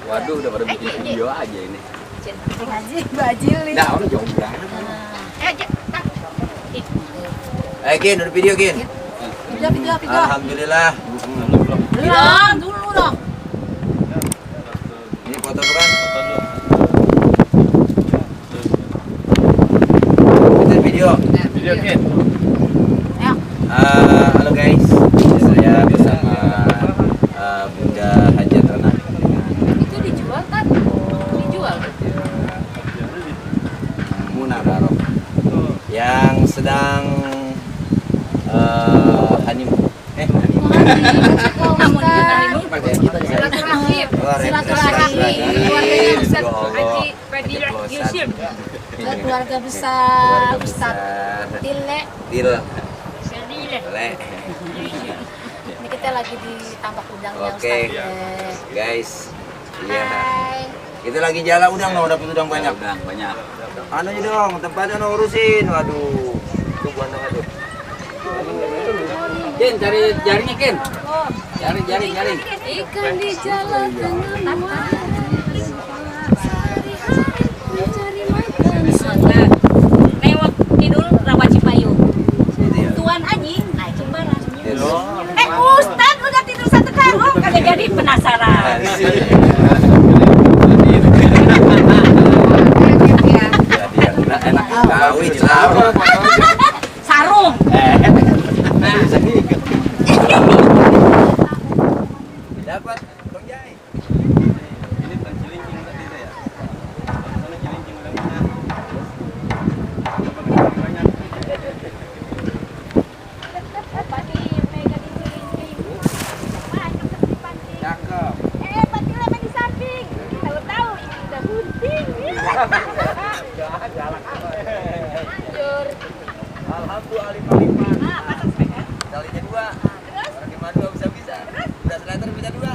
Waduh, udah pada bikin video aja ini. Haji, bajil ini. Nah, udah jauh banget. Gin, udah video Gin. Video. Alhamdulillah. Belum, dulu dong. Ini foto bukan? Itu video. Video Gin. Halo guys, saya bersama Bunda Hajat Rana. Itu dijual kan? Dijual. Munararo yang sedang honeymoon. Keluarga besar Ustaz Tile. Ini kita lagi di tambak udangnya Ustaz. Oke, guys. Iya. Hai. Kita lagi jalan udang no, dapat udang banyak. Udang banyak. Anunya dong, tempatnya no urusin. Waduh. Itu buandang aduh. Gin, cari jaringnya Gin. Jaring. Ikan di jalan tengah Lewat Kidul Rawa Cipayung. Itu ya. Tuan Aji, nah coba Ustaz udah tidur satu karung. kagak jadi penasaran. Enak tahu ini tahu. Sarung. Dapat Bang Jai. Ini bukan cilincing tadi itu ya. Sana cilincing udah mana? Banyak. Cakep. Patilah main di samping. Tahu-tahu ini udah bunting. Hancur. Alhamdulillah. Talinya 2. Orang gimana 2 bisa. Udah seleter bisa 2.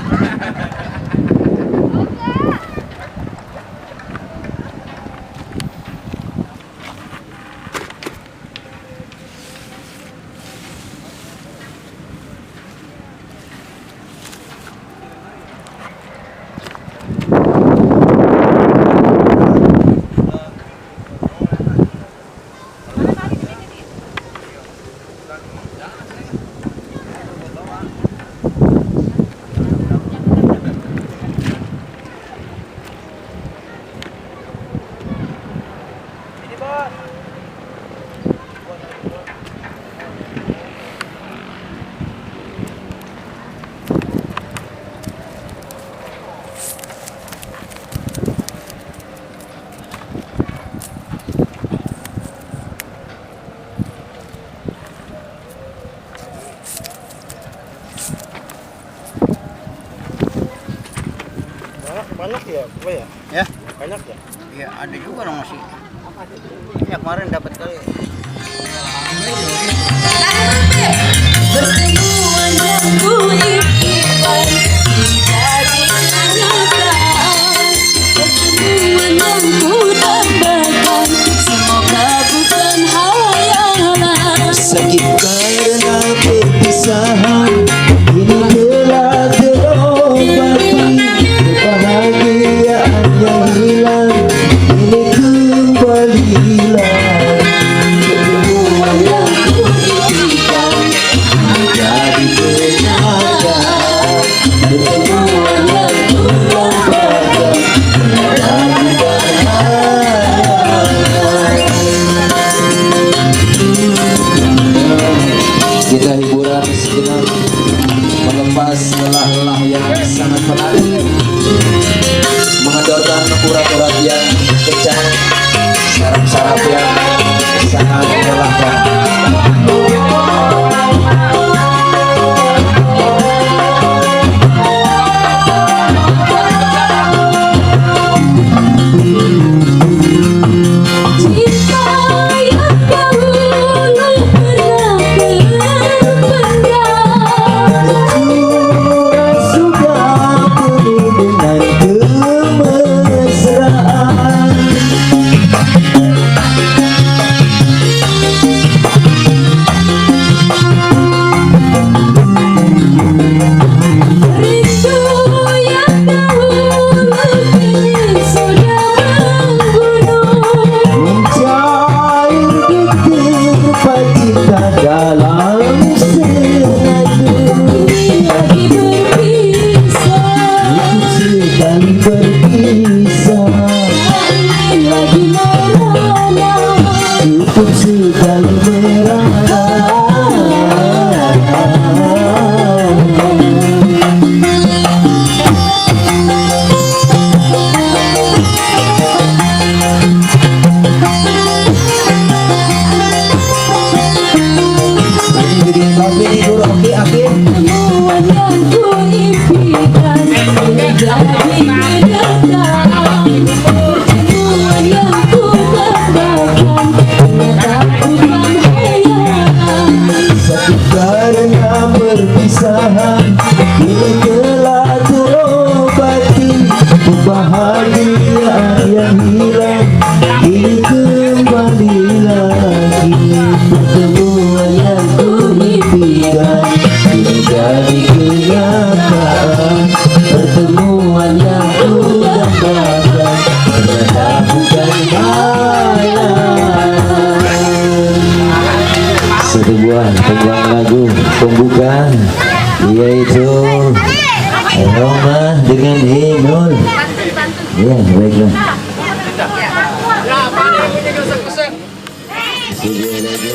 Banyak ya, apa ya? Ya? Banyak ya? Iya, ada juga orang masih. Ya kemarin dapat kali. Pertemuan yang ku impikan menjadi kenyataan. Pertemuan yang ku dambakan semoga bukan hayalan. Sakit karena perpisahan ini telah terobati. Kebahagiaan yang hilang ini kembalilah. Pertemuan yang ku impikan Menjadi kenyataan. pertemuan yang ku dambakan Menjadi kita hiburan sejenak, melepas lelah-lelah yang sangat penat, mengendorkan urat-urat yang kencang, saraf-saraf yang sangat melelahkan. cinta yang dahulu pernah berpendam. Sudah penuh dengan kemesraan. kesalahan, kini telah terobati. Kebahagiaan yang hilang kini kembali lagi. Pertemuan yang kumimpikan kini jadi kenyataan. Pertemuan yang kudambakan ternyata bukan hayalan. Sebuah tembang lagu pembukaan yaitu Roma dengan Inul. Ya, baiklah. Sebuah lagu.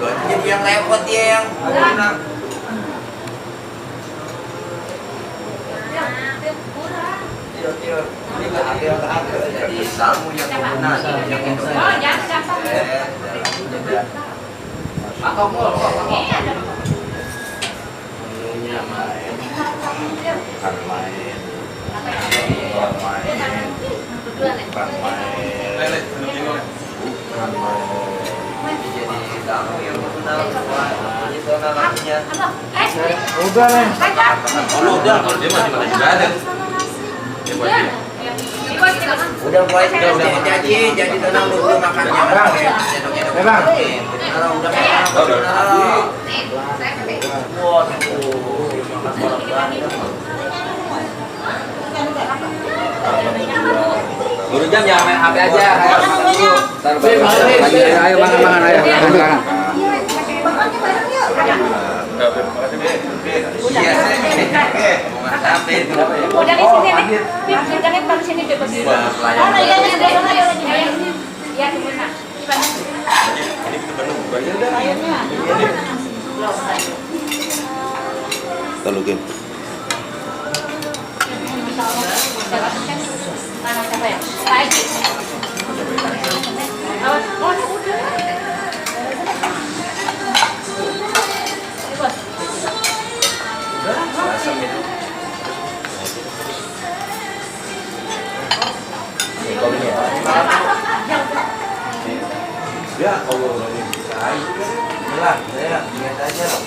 Jadi yang lewat dia yang jadi kamu yang guna yang itu. Atau mau menunya main, bukan main, bukan main, bukan main, bukan main. Jadi kamu yang guna itu namanya. Udah nih. Udah, kalau dia masih mana juga ada. Dia buat dia. Udah mulai jadi tenang dulu makannya. Bang. Udah Baru jam jangan main HP aja. Ayo makan dulu. Ayo makan, ayo makan. Iya, mau sampai itu. Udah di sini nih. Internet baru sini bebas. Oh, iya ya, di mana? Ini kita penuh. Airnya. Talukin. Siapa ya? Pak Haji. Oh, udah. Ya, kalau lagi bisa Lah, saya lihat aja loh.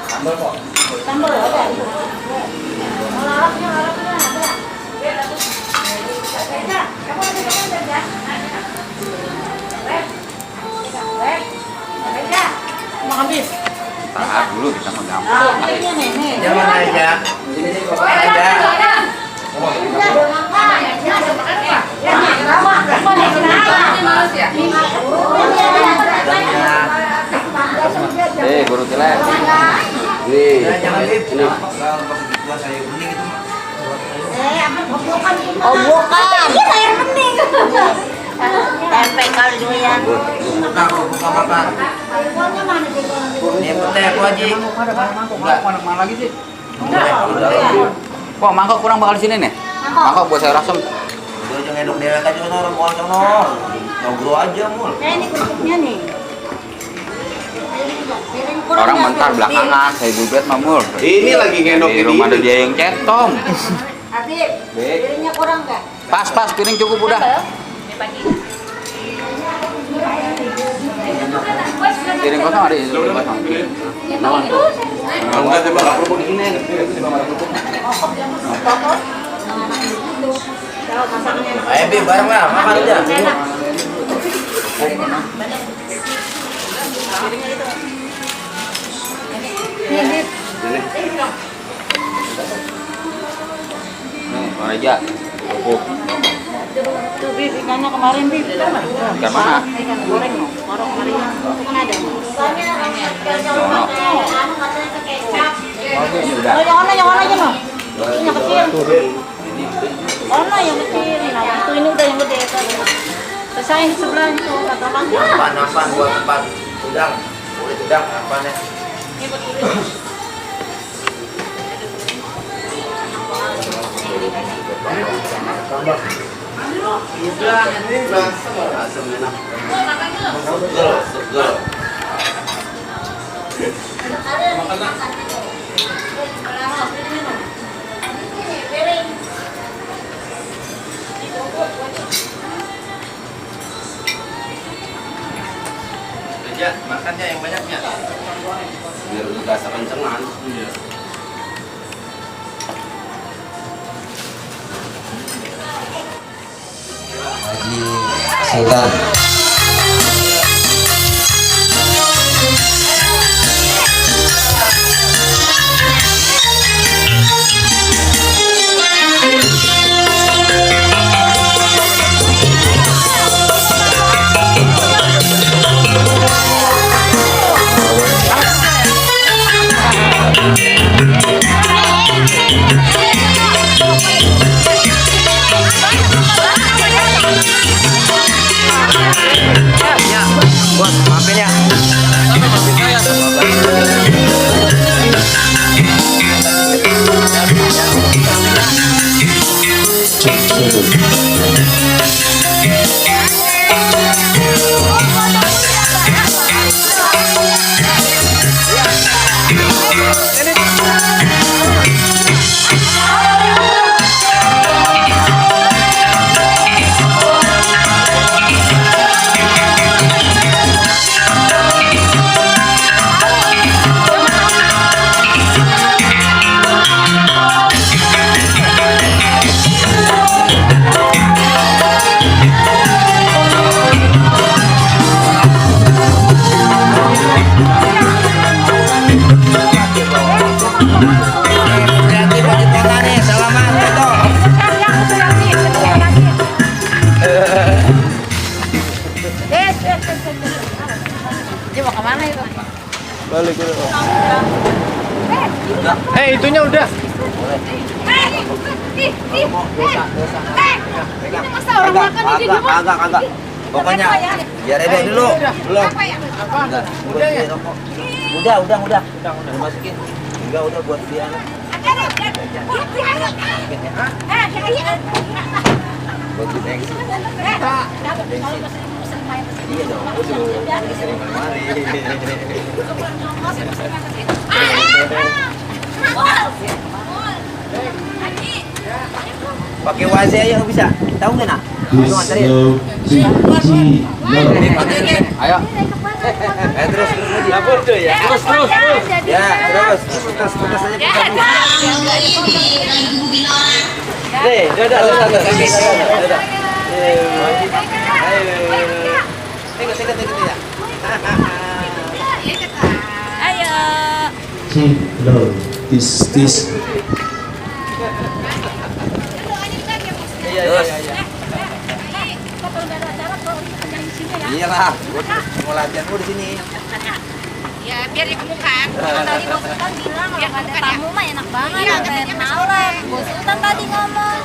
sambal kok. Sambal ada. Larapnya ada. Tahan dulu kita mah gampang. Jangan aja. Ini sih bapak aja. Guru Tilek. Jangan lip. Saya bening itu mah. Oh bukan. Ini air bening. Tempe kali doyan. Buka makan. Ini putih aku aja. Mana lagi sih? Kok mangkok kurang bakal di sini nih? Mangkok buat saya rasem. Udah jangan eduk dewek aja sono, mau sono. Ngobrol aja mul. Ini kerupuknya nih. Orang bentar belakangan saya gugat mamul. Ini lagi ngendok Di rumah ada dia yang cetom. Adit, piringnya kurang nggak? Pas piring cukup udah. Piring kosong ada di piring kosong. Enggak coba lapor begini. Ayo Bi, bareng lah, makan aja. Nih, Raja. Cukup. Tuh, Bib, ikannya kemarin, Bib. Ikan mana? Ikan goreng, no. Baru kemarin. Itu kan ada. Sono. Ini udah. Oh, yang mana aja, no? Ini yang kecil. Oh, no, yang kecil. Nah, itu ini udah yang gede. Selesai di sebelah itu. Kata Bang. Nampan buat tempat udang. Kulit udang nampannya. Asam enak. Seger. Aja, makannya yang banyaknya. Biar berasa kencengan. Haji Sultan. Buat maafin ya. Dia mau kemana itu? Balik dulu. Itunya udah. Ini masa orang makan ini di rumah? Kagak. Pokoknya biar Edo dulu. Belum. Udah. Masukin. Enggak udah buat dia. Buat bensin. Iya dong. Sering kemari. Pakai wazi aja nggak bisa. Tahu nggak nak? Lu anterin. Ayo. Terus lagi. Lapor tuh ya. Terus. Ya, terus aja kita. Nih, dadah. Ayo. Tengok ya. Cek, low. Tis. Terus. Iya lah, gue mau latihan gue di sini. Ya biar dikemukan. Tadi Bos Sultan bilang kalau ada tamu mah enak banget. Iya, nawaran. Bos Sultan tadi ngomong.